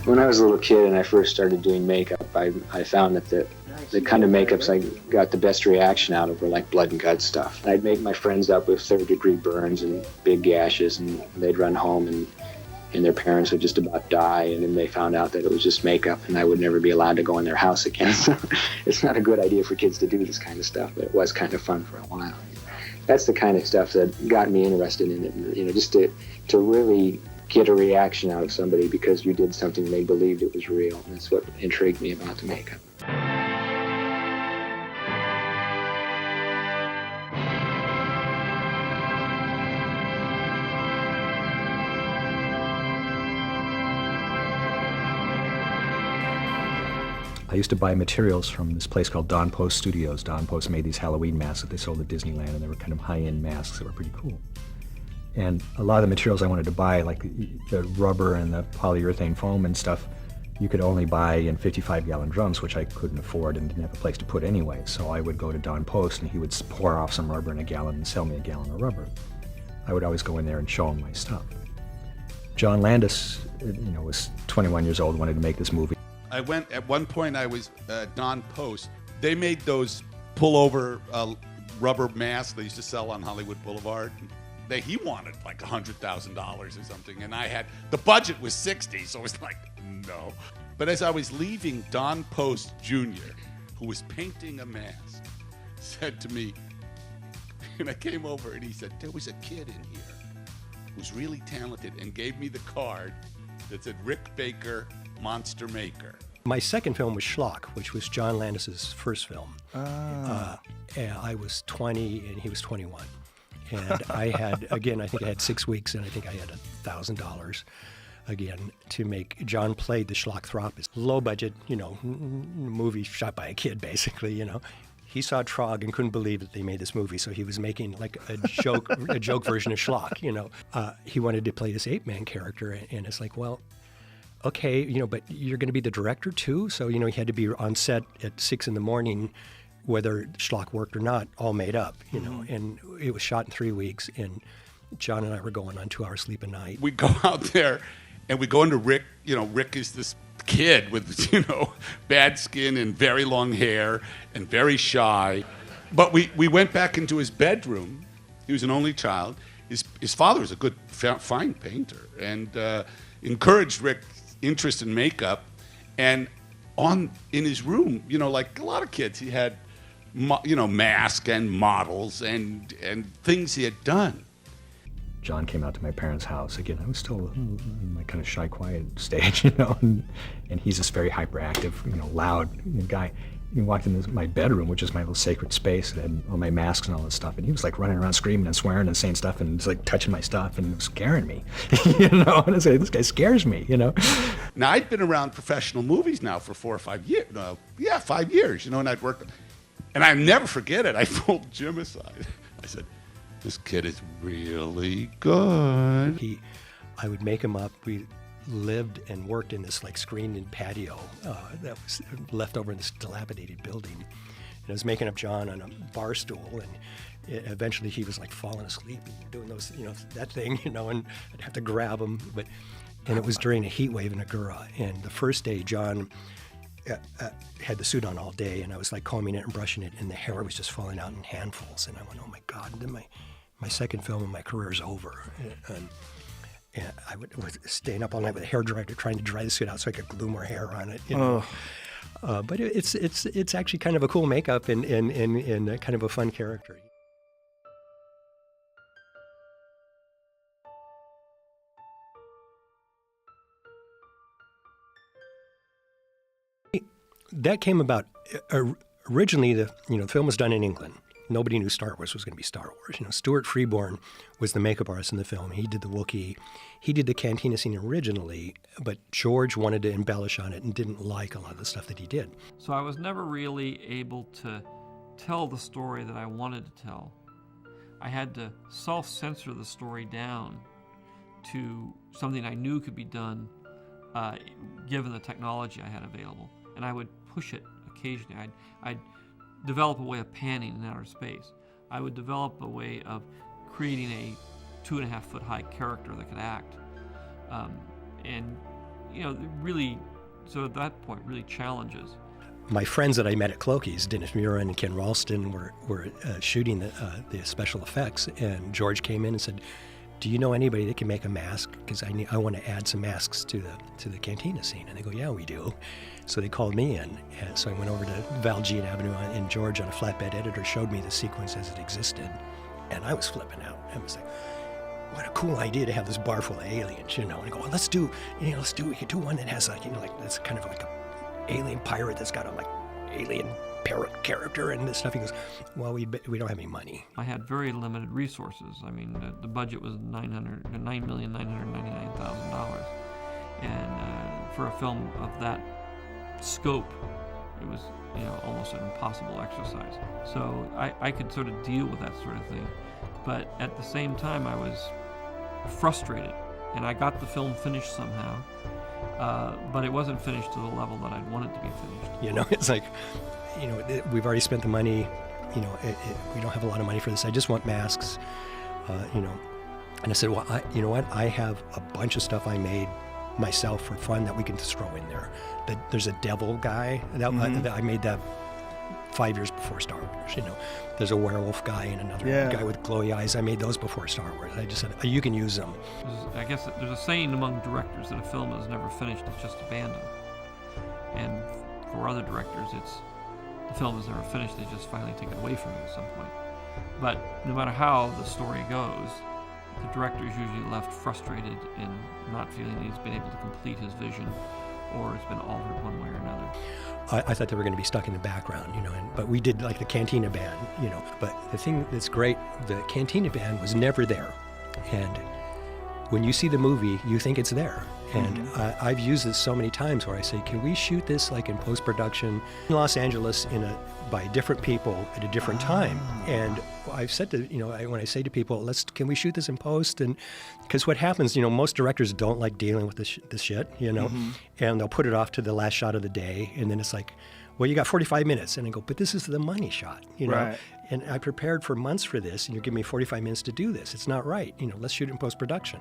When I was a little kid and I first started doing makeup, I found that the kind of makeups I got the best reaction out of were like blood and guts stuff. I'd make my friends up with third-degree burns and big gashes, and they'd run home and their parents would just about die, and then they found out that it was just makeup and I would never be allowed to go in their house again. So it's not a good idea for kids to do this kind of stuff, but it was kind of fun for a while. That's the kind of stuff that got me interested in it, just to really get a reaction out of somebody because you did something and they believed it was real. And that's what intrigued me about the makeup. I used to buy materials from this place called Don Post Studios. Don Post made these Halloween masks that they sold at Disneyland, and they were kind of high-end masks that were pretty cool. And a lot of the materials I wanted to buy, like the rubber and the polyurethane foam and stuff, you could only buy in 55-gallon drums, which I couldn't afford and didn't have a place to put anyway. So I would go to Don Post, and he would pour off some rubber in a gallon and sell me a gallon of rubber. I would always go in there and show him my stuff. John Landis, was 21 years old, wanted to make this movie. At one point I was Don Post. They made those pullover rubber masks they used to sell on Hollywood Boulevard. He wanted like $100,000 or something, and the budget was $60, so it was like, no. But as I was leaving, Don Post Jr., who was painting a mask, said to me, and I came over and he said, there was a kid in here who's really talented, and gave me the card that said Rick Baker, Monster Maker. My second film was Shlock, which was John Landis's first film. I was 20 and he was 21. And I had, again, I think I had 6 weeks and I think I had $1,000 again to make. John played the Schlock-thropist. Low budget, movie shot by a kid, basically, He saw Trog and couldn't believe that they made this movie, so he was making like a joke version of Shlock, He wanted to play this ape-man character, and it's like, well, okay, but you're going to be the director too? So, he had to be on set at 6 a.m, whether Shlock worked or not, all made up, and it was shot in 3 weeks, and John and I were going on 2 hours sleep a night. We go out there and we go into Rick. Rick is this kid with, bad skin and very long hair and very shy. But we went back into his bedroom. He was an only child. His father was a good, fine painter, and encouraged Rick's interest in makeup. And in his room, like a lot of kids, he had, masks and models and things he had done. John came out to my parents' house. Again, I was still in my kind of shy, quiet stage, and he's this very hyperactive, loud guy. He walked into my bedroom, which is my little sacred space, that had all my masks and all this stuff, and he was like running around screaming and swearing and saying stuff and just like touching my stuff and scaring me, And I say, this guy scares me, Now, I'd been around professional movies now for 4 or 5 years. 5 years, and I'd worked. And I never forget it. I pulled Jim aside. I said, this kid is really good. I would make him up. We lived and worked in this like screened-in patio that was left over in this dilapidated building. And I was making up John on a bar stool, and eventually he was like falling asleep and doing those, that thing, and I'd have to grab him. And it was during a heat wave in Agoura. And the first day, John had the suit on all day, and I was like combing it and brushing it, and the hair was just falling out in handfuls. And I went, oh my God, and then my second film of my career is over. And I was staying up all night with a hairdryer trying to dry the suit out so I could glue more hair on it. But it's actually kind of a cool makeup and kind of a fun character. That came about originally. The film was done in England. Nobody knew Star Wars was going to be Star Wars. Stuart Freeborn was the makeup artist in the film. He did the Wookiee. He did the cantina scene originally, but George wanted to embellish on it and didn't like a lot of the stuff that he did. So I was never really able to tell the story that I wanted to tell. I had to self-censor the story down to something I knew could be done given the technology I had available. And I would push it occasionally. I'd develop a way of panning in outer space. I would develop a way of creating a 2.5 foot high character that could act. And really, so at that point, really challenges. My friends that I met at Clokey's, Dennis Murin and Ken Ralston, were shooting the special effects, and George came in and said, "Do you know anybody that can make a mask? Because I want to add some masks to the cantina scene." And they go, "Yeah, we do." So they called me in, and so I went over to Valjean Avenue, and George on a flatbed editor showed me the sequence as it existed, and I was flipping out. I was like, "What a cool idea to have this bar full of aliens," And I go, "Well, we could do one that has that's kind of like a alien pirate that's got a alien parrot character and this stuff." He goes, "Well, we don't have any money." I had very limited resources. I mean, the budget was $9,999,000, and for a film of that scope, it was almost an impossible exercise. So I could sort of deal with that sort of thing, but at the same time, I was frustrated, and I got the film finished somehow. But it wasn't finished to the level that I'd want it to be finished. It's like, we've already spent the money. We don't have a lot of money for this. I just want masks. And I said, well, you know what? I have a bunch of stuff I made myself for fun that we can just throw in there. There's a devil guy that I made that 5 years before Star Wars. There's a werewolf guy and another guy with glowy eyes. I made those before Star Wars. I just said, you can use them. I guess there's a saying among directors that a film is never finished, it's just abandoned. And for other directors, it's the film is never finished, they just finally take it away from you at some point. But no matter how the story goes, the director is usually left frustrated and not feeling he's been able to complete his vision, or it's been altered one way or another. I thought they were going to be stuck in the background, but we did the Cantina Band, But the thing that's great, the Cantina Band was never there. And when you see the movie, you think it's there. And I've used this so many times where I say, can we shoot this in post-production in Los Angeles by different people at a different time? And I've said to, when I say to people, can we shoot this in post? And because what happens, most directors don't like dealing with this shit, and they'll put it off to the last shot of the day. And then it's like, well, you got 45 minutes. And I go, but this is the money shot, Right. And I prepared for months for this, and you're giving me 45 minutes to do this. It's not right. Let's shoot it in post-production.